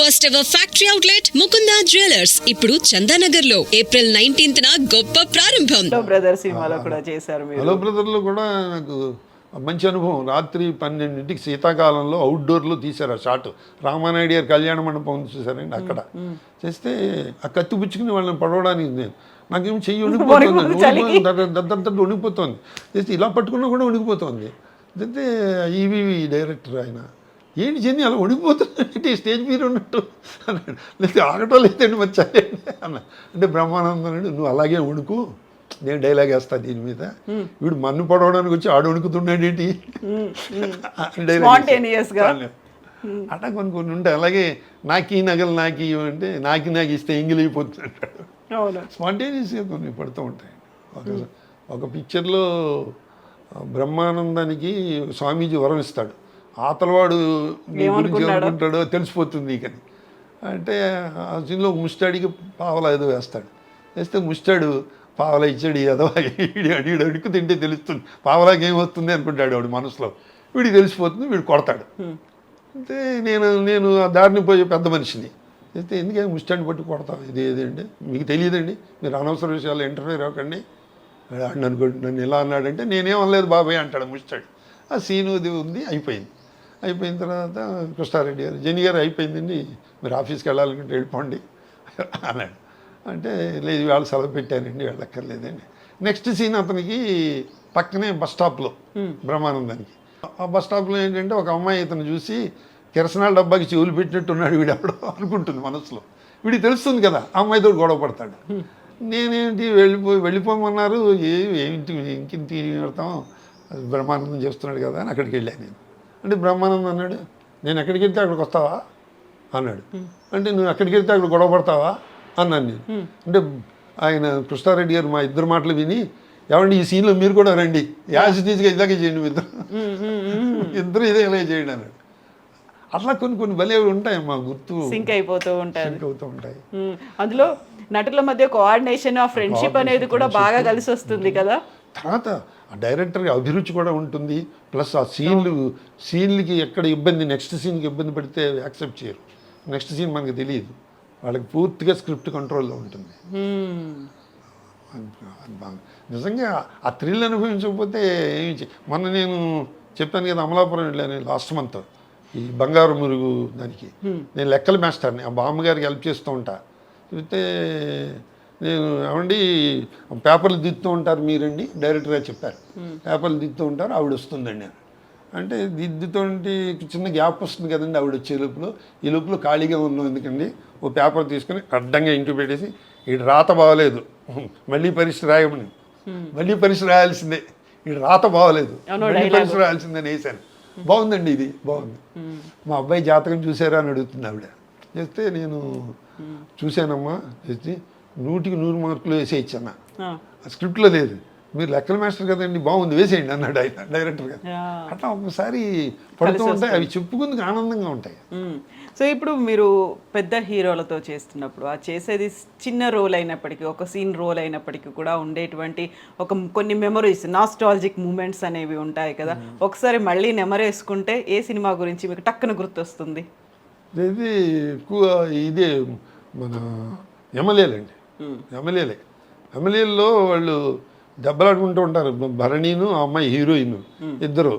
First ever factory outlet Mukunda jewellers ఇప్పుడు చందానగర్ లో April 19th గొప్ప ప్రారంభం. హలో బ్రదర్ సినిమాలో కూడా చేశారు మీరు. హలో బ్రదర్లో కూడా నాకు మంచి అనుభవం. రాత్రి 12ంటికి శీతాకాలంలో అవుట్డోర్లో తీశారు ఆ షాట్. రామానాయుడు గారి కళ్యాణ మండపం ఉంది చూసారండి, అక్కడ చేస్తే ఆ కత్తి పుచ్చుకుని వాళ్ళని పడవడానికి నాకేం చెయ్యి వణికిపోతుంది, దద్దంతటి వణికిపోతుంది. చేస్తే ఇలా పట్టుకున్నా కూడా వణికిపోతుంది. అయితే ఈవీవి డైరెక్టర్ ఆయన, ఏంటి చెన్ని అలా వణికిపోతుంది స్టేజ్ మీద ఉన్నట్టు అన్నాడు. లేకపోతే ఆగటం లేదండి వచ్చాయండి అన్న. అంటే బ్రహ్మానందం అండి, నువ్వు అలాగే వణుకు, నేను డైలాగ్ వేస్తా దీని మీద, వీడు మన్ను పడవడానికి వచ్చి ఆడు వణుకుతున్నాడు ఏంటి అట్లా కొన్ని కొన్ని ఉంటాయి. అలాగే నాకీ నగలు నాకి అంటే నాకు ఇస్తే ఎంగిల్ అయిపోతుంటాడు. స్పాంటేనియస్గా కొన్ని పడుతూ ఉంటాయి. ఒక పిక్చర్లో బ్రహ్మానందానికి స్వామీజీ వరం ఇస్తాడు, ఆతలవాడు నీ గురించి ఏమనుకుంటాడో తెలిసిపోతుంది కానీ అంటే ఆ సీన్లో ముస్టాడికి పావలా ఏదో వేస్తాడు. వేస్తే ముస్టాడు పావలా ఇచ్చాడు, ఏదో వీడు అడుగు తింటే తెలుస్తుంది, పావలాకి ఏమవుతుంది అనుకుంటాడు వాడు మనసులో. వీడికి తెలిసిపోతుంది, వీడు కొడతాడు. అంటే నేను ఆ దారిని పోయే పెద్ద మనిషిని. అయితే ఎందుకంటే ముస్టాడిని పట్టు కొడతాం, ఇది ఏదండి మీకు తెలియదండి, మీరు అనవసర విషయాలు ఇంటర్ఫేర్ అవ్వకండి నన్ను ఎలా అన్నాడంటే నేనేమనలేదు బాబాయ్ అంటాడు ముస్టాడు. ఆ సీను ఇది ఉంది, అయిపోయిన తర్వాత కృష్ణారెడ్డి గారు, జని గారు అయిపోయిందండి మీరు ఆఫీస్కి వెళ్ళాలనుకుంటే వెళ్ళిపోండి అన్నాడు. అంటే లేదు వాళ్ళు సెలవు పెట్టానండి వెళ్ళక్కర్లేదండి. నెక్స్ట్ సీన్ అతనికి పక్కనే బస్ స్టాప్లో బ్రహ్మానందానికి. ఆ బస్ స్టాప్లో ఏంటంటే ఒక అమ్మాయి ఇతను చూసి కిరసనాల డబ్బాకి చెవులు పెట్టినట్టు ఉన్నాడు వీడు ఎవడో అనుకుంటుంది మనసులో. వీడికి తెలుస్తుంది కదా, ఆ అమ్మాయితో గొడవ పడతాడు. నేనేంటి వెళ్ళిపోమన్నారు, ఏంటి ఇంకింటి పెడతాం, బ్రహ్మానందం చేస్తున్నాడు కదా అని అక్కడికి వెళ్ళాను నేను. అంటే బ్రహ్మానందం అన్నాడు, నేను ఎక్కడికి వెళ్తే అక్కడికి వస్తావా అన్నాడు. అంటే నువ్వు ఎక్కడికి వెళ్తే అక్కడ గొడవ పడతావా అన్నాను నేను. అంటే ఆయన కృష్ణారెడ్డి గారు మా ఇద్దరు మాటలు విని, ఏమండి ఈ సీన్లో మీరు కూడా రండి, యాసిటీజ్గా ఇలాగే చేయండి ఇద్దరు ఇదే ఇలాగే చేయండి అన్నాడు. అట్లా కొన్ని భలే ఉంటాయి మా గుర్తు సింక్ అయిపోతూ ఉంటాయి. అందులో నటుల మధ్య కోఆర్డినేషన్, ఆ ఫ్రెండ్షిప్ అనేది కూడా బాగా కలిసి వస్తుంది కదా. తర్వాత ఆ డైరెక్టర్కి అభిరుచి కూడా ఉంటుంది. ప్లస్ ఆ సీన్లకి ఎక్కడ ఇబ్బంది, నెక్స్ట్ సీన్కి ఇబ్బంది పడితే యాక్సెప్ట్ చేయరు. నెక్స్ట్ సీన్ మనకు తెలియదు, వాళ్ళకి పూర్తిగా స్క్రిప్ట్ కంట్రోల్లో ఉంటుంది. నిజంగా ఆ థ్రిల్ అనుభవించకపోతే ఏమి మొన్న నేను చెప్పాను కదా, అమలాపురం వెళ్ళాను లాస్ట్ మంత్, ఈ బంగారు మురుగు దానికి నేను లెక్కల మాస్టర్ని, ఆ బామ్మగారికి హెల్ప్ చేస్తూ ఉంటా. చెప్తే నేను ఏమండి పేపర్లు దిద్దుతూ ఉంటారు మీరండి, డైరెక్టర్గా చెప్పారు, పేపర్లు దిద్దుతూ ఉంటారు ఆవిడ వస్తుందండి అని. అంటే దిద్దుతుంటే చిన్న గ్యాప్ వస్తుంది కదండి ఆవిడ వచ్చే లోపల. ఈ లోపల ఖాళీగా ఉన్నాం ఎందుకండి, ఓ పేపర్ తీసుకుని అడ్డంగా ఇంటి పెట్టేసి, ఈడు రాత బాగలేదు మళ్ళీ పరీక్ష రాయమని, మళ్ళీ పరీక్ష రాయాల్సిందే, ఈడు రాత బాగలేదు మళ్ళీ పరీక్ష రాయాల్సిందని వేసాను. బాగుందండి ఇది బాగుంది, మా అబ్బాయి జాతకం చూసారా అని అడుగుతుంది ఆవిడ. చేస్తే నేను చూశానమ్మా, చేస్తే 100కి 100 మార్కులు వేసేయచ్చన్న, స్క్రిప్ట్లో లేదు, మీరు లెక్కల మాస్టర్ కదండి బాగుంది వేసేయండి అన్నాడు ఆయన డైరెక్టర్ గారు. అట్లా ఒకసారి పడుతూ ఉంటాయి, అవి చెప్పుకుందుకు ఆనందంగా ఉంటాయి. సో ఇప్పుడు మీరు పెద్ద హీరోలతో చేస్తున్నప్పుడు ఆ చేసేది చిన్న రోల్ అయినప్పటికీ, ఒక సీన్ రోల్ అయినప్పటికీ కూడా ఉండేటువంటి కొన్ని మెమరీస్, నాస్టాలజిక్ మూమెంట్స్ అనేవి ఉంటాయి కదా. ఒకసారి మళ్ళీ నెమరేసుకుంటే ఏ సినిమా గురించి మీకు టక్కున గుర్తొస్తుంది? ఇది ఎక్కువ ఇదే మన ఎమ్మెల్యేలండి. ఎమ్మెల్యేల్లో వాళ్ళు దెబ్బలాడుకుంటూ ఉంటారు, భరణీను ఆ అమ్మాయి హీరోయిన్ ఇద్దరు.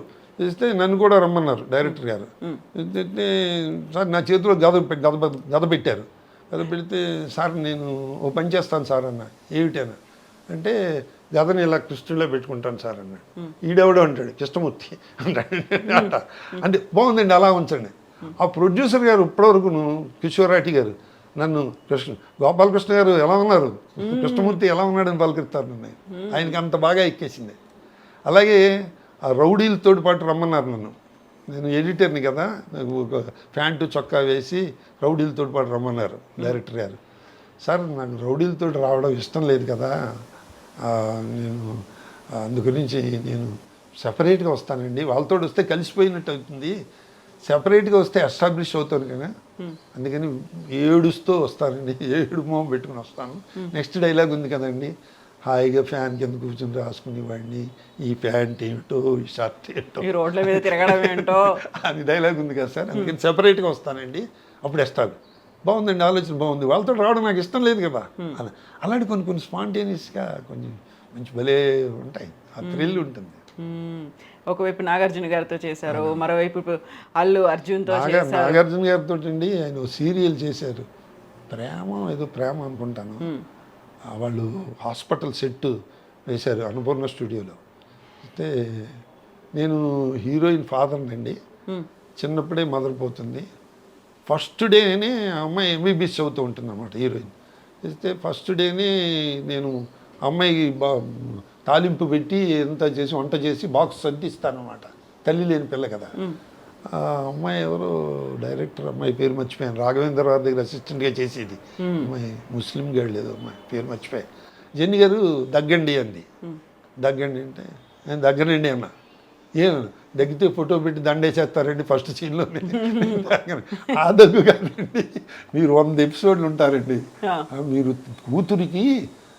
ఇస్తే నన్ను కూడా రమ్మన్నారు డైరెక్టర్ గారు. అయితే సార్ నా చేతిలో గద పెట్టారు. గద పెడితే సార్ నేను ఓ పని చేస్తాను సార్ అన్న. ఏమిటన్నా అంటే గదని ఇలా కృష్ణుడిలో పెట్టుకుంటాను సార్ అన్నాడు. ఈడెవడో అంటాడు, కృష్ణమూర్తి అంటాడు. అంటే బాగుందండి అలా ఉంచండి. ఆ ప్రొడ్యూసర్ గారు ఇప్పటివరకును కిషోరాటి గారు నన్ను గోపాలకృష్ణ గారు ఎలా ఉన్నారు, కృష్ణమూర్తి ఎలా ఉన్నాడని పలకరిస్తారు నన్ను. ఆయనకి అంత బాగా ఎక్కేసింది. అలాగే ఆ రౌడీలతో పాటు రమ్మన్నారు నన్ను, నేను ఎడిటర్ని కదా, నాకు ఒక ప్యాంటు చొక్కా వేసి రౌడీలతో పాటు రమ్మన్నారు డైరెక్టర్ గారు. సార్ నాకు రౌడీలతో రావడం ఇష్టం లేదు కదా, నేను అందు గురించి నేను సెపరేట్గా వస్తానండి, వాళ్ళతో వస్తే కలిసిపోయినట్టు అవుతుంది, సెపరేట్గా వస్తే ఎస్టాబ్లిష్ అవుతాను కదా, అందుకని ఏడుస్తూ వస్తానండి, ఏడు మొహం పెట్టుకుని వస్తాను. నెక్స్ట్ డైలాగ్ ఉంది కదండి, హాయిగా ఫ్యాన్ కింద కూర్చొని రాసుకునేవాడిని, ఈ ప్యాంట్ ఏమిటో ఈ షర్ట్ ఏంటో రోడ్ల మీద తిరగడం ఏంటో అది డైలాగ్ ఉంది కదా సార్, అందుకని సెపరేట్గా వస్తానండి, అప్పుడు ఎస్టాబ్లిష్. బాగుందండి, ఆలోచన బాగుంది, వాళ్ళతో రావడం నాకు ఇష్టం లేదు కదా అని. అలాంటి కొన్ని కొన్ని స్పాంటేనియస్గా కొంచెం మంచి భలే ఉంటాయి, ఆ థ్రిల్ ఉంటుంది. ఒకవైపు నాగార్జున గారితో చేశారు, మరోవైపు ఇప్పుడు అల్లు అర్జున్తో చేశారు. నాగార్జున గారితో అండి ఆయన సీరియల్ చేశారు, ఏదో ప్రేమ అనుకుంటాను. వాళ్ళు హాస్పిటల్ సెట్ వేశారు అన్నపూర్ణ స్టూడియోలో. అయితే నేను హీరోయిన్ ఫాదర్ని అండి. చిన్నప్పుడే మదర్ పోతుంది. ఫస్ట్ డేనే ఆ అమ్మాయి ఎంబీబీఎస్ చదువుతూ ఉంటుంది అన్నమాట హీరోయిన్. అయితే ఫస్ట్ డేనే నేను అమ్మాయికి తాలింపు పెట్టి ఎంత చేసి వంట చేసి బాక్స్ సర్దిస్తానమాట. తల్లి లేని పిల్ల కదా. ఆ అమ్మాయి ఎవరో డైరెక్టర్ అమ్మాయి పేరు మర్చిపోయాను, రాఘవేంద్ర గారి దగ్గర అసిస్టెంట్గా చేసేది అమ్మాయి, ముస్లిం గర్ల్ ఏదో అమ్మాయి పేరు మర్చిపోయాను. జెన్ని గారు దగ్గండి అంది. దగ్గండి అంటే నేను దగ్గరండి అన్న. ఏమన్నా దగ్గితే ఫోటో పెట్టి దండేసేస్తారండి ఫస్ట్ సీన్లోనే. ఆ దగ్గు కాదండి, మీరు 100 ఎపిసోడ్లు ఉంటారండి, మీరు కూతురికి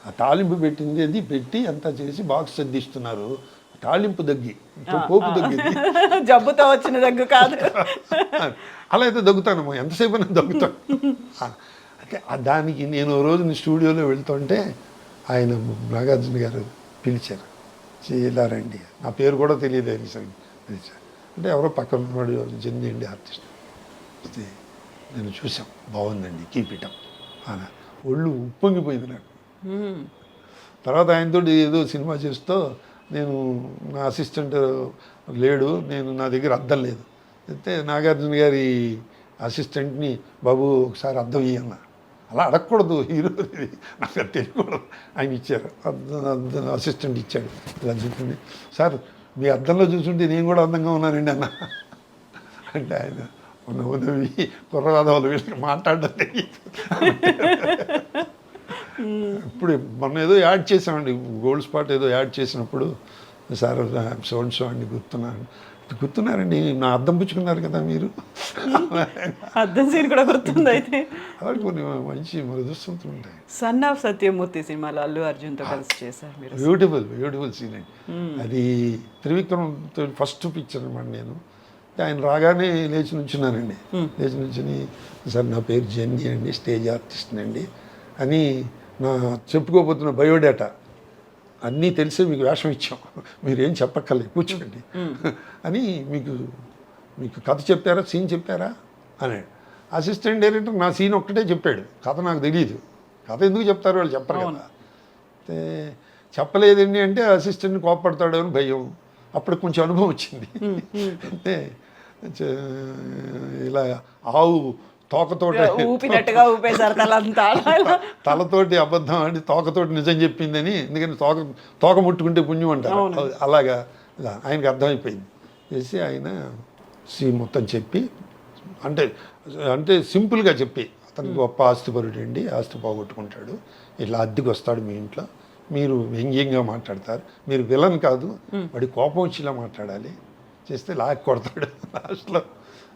ఆ తాలింపు పెట్టింది అది పెట్టి అంతా చేసి బాక్స్ సర్దిస్తున్నారు, తాలింపు దగ్గి, పోపు దగ్గింది, జబ్బుతో వచ్చిన దగ్గు కాదు. అలా అయితే దగ్గుతానమ్మా, ఎంతసేపు అయినా దగ్గుతాను. అయితే దానికి నేను రోజు స్టూడియోలో వెళ్తుంటే ఆయన నాగార్జున గారు పిలిచారు, ఇలా రండి, నా పేరు కూడా తెలియదు అని పిలిచారు. అంటే ఎవరో పక్కన ఉన్నాడు, జెన్నీ అండి ఆర్టిస్ట్. అయితే నేను చూసాం, బాగుందండి, కీప్ ఇట్ అప్ అని. ఒళ్ళు ఉప్పొంగిపోయింది నాకు. తర్వాత ఆయనతో ఏదో సినిమా చేస్తూ నేను నా అసిస్టెంట్ లేడు, నా దగ్గర అద్దం లేదు. అయితే నాగార్జున గారి అసిస్టెంట్ని బాబు ఒకసారి అద్దం ఇయ్యన్న. అలా అడగకూడదు హీరో, నాకు అది తెలియకూడదు. ఆయన ఇచ్చారు, అద్దం అసిస్టెంట్ ఇచ్చాడు. ఇలా చెప్పింది, సార్ మీ అద్దంలో చూసుంటే నేను కూడా అందంగా ఉన్నానండి అన్న. అంటే ఆయన నవ్వి కుర్రవాదవాళ్ళు వీళ్ళకి మాట్లాడడం తెలియదు. ఇప్పుడు మొన్న ఏదో యాడ్ చేసామండి, గోల్డ్ స్పాట్ ఏదో యాడ్ చేసినప్పుడు సార్ సోన్ షో అండి గుర్తున్నారండి, నా అద్దం పుచ్చుకున్నారు కదా మీరు. అద్దం సీన్ కూడా గుర్తుంది. అయితే అలా కొన్ని మంచి మృదుస్థుతులు ఉంటాయి. సన్ ఆఫ్ సత్యమూర్తి సినిమాలో అల్లు అర్జున్తో కలిసి చేశారు మీరు. బ్యూటిఫుల్ సీన్ అండి అది. త్రివిక్రమ్తో ఫస్ట్ పిక్చర్ అనమాట. నేను ఆయన రాగానే లేచి నుంచున్నానండి. లేచి నుంచుని సార్ నా పేరు జెన్నీ అండి, స్టేజ్ ఆర్టిస్ట్ అండి అని నా చెప్పుకోబోతున్న బయోడేటా అన్నీ తెలిసే మీకు వేషం ఇచ్చాం, మీరేం చెప్పక్కర్లేదు కూర్చోండి అని. మీకు కథ చెప్పారా, సీన్ చెప్పారా అన్నాడు. అసిస్టెంట్ డైరెక్టర్ నా సీన్ ఒక్కటే చెప్పాడు, కథ నాకు తెలియదు. కథ ఎందుకు చెప్తారు వాళ్ళు, చెప్పరు కదా. అయితే చెప్పలేదండి అంటే అసిస్టెంట్ కోపడతాడు అని భయం. అప్పుడు కొంచెం అనుభవం వచ్చింది. అంటే ఇలా ఆవు తోకతోటి ఊపినట్టుగా ఊపేశారు తలంతా. తలతోటి అబద్ధం అంటే తోకతోటి నిజం చెప్పిందని, ఎందుకంటే తోక ముట్టుకుంటే పుణ్యం అంటారు. అలాగా ఆయనకి అర్థమైపోయింది. చేసి ఆయన సీన్ మొత్తం చెప్పి, అంటే సింపుల్గా చెప్పి, అతనికి గొప్ప ఆస్తిపరుడు అండి, ఆస్తి పోగొట్టుకుంటాడు, ఇట్లా అద్దెకి వస్తాడు మీ ఇంట్లో, మీరు వ్యంగ్యంగా మాట్లాడతారు, మీరు విలన్ కాదు, వాడి కోపం వచ్చేలా మాట్లాడాలి, చేస్తే లాక్ కొడతాడు లాస్ట్లో.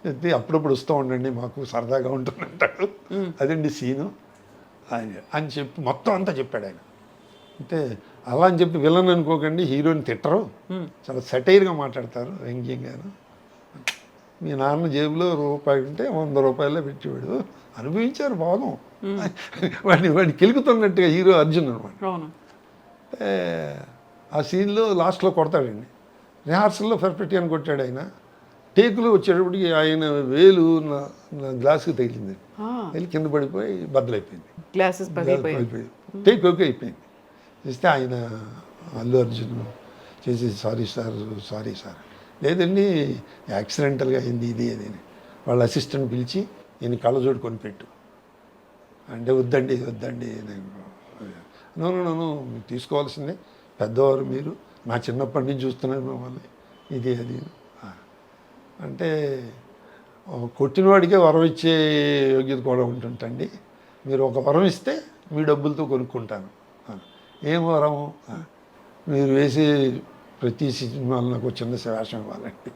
అయితే అప్పుడప్పుడు వస్తూ ఉండండి మాకు సరదాగా ఉంటుందంటాడు. అదండి సీను అని చెప్పి మొత్తం అంతా చెప్పాడు ఆయన. అంటే అలా అని చెప్పి విలన్ అనుకోకండి, హీరోని తిట్టరు, చాలా సెటైర్గా మాట్లాడతారు, వ్యంగ్యంగాను. మీ నాన్న జేబులో రూపాయి ఉంటే 100 రూపాయలే పెట్టేవాడు, అనుభవించారు భాగం. వాడిని కెలుకుతున్నట్టుగా హీరో అర్జున్ అనమాట. ఆ సీన్లో లాస్ట్లో కొడతాడండి. రిహార్సల్లో పర్ఫెక్ట్గా కొట్టాడు ఆయన. టేకులు వచ్చేటప్పటికి ఆయన వేలు నా గ్లాస్కి తగిలింది, వెళ్ళి కింద పడిపోయి బద్దలైపోయింది, గ్లాసెస్ పగిలిపోయింది. టేక్ ఓకే అయిపోయింది. చేస్తే ఆయన అల్లు అర్జున్ చేసి సారీ సార్ లేదండి యాక్సిడెంటల్గా అయింది ఇది అది. వాళ్ళ అసిస్టెంట్ పిలిచి నేను కళ్ళజోడు కొనిపెట్టు అంటే వద్దండి నన్ను తీసుకోవాల్సిందే, పెద్దవారు మీరు, నా చిన్నప్పటి నుంచి చూస్తున్నాను మిమ్మల్ని, ఇది అది అంటే. కొట్టినవాడికే వరం ఇచ్చే యోగ్యత కూడా ఉంటుంటండి, మీరు ఒక వరం ఇస్తే మీ డబ్బులతో కొనుక్కుంటాను. ఏం వరము, మీరు వేసే ప్రతి సినిమాలో నాకు చిన్న వేషం ఇవ్వాలండి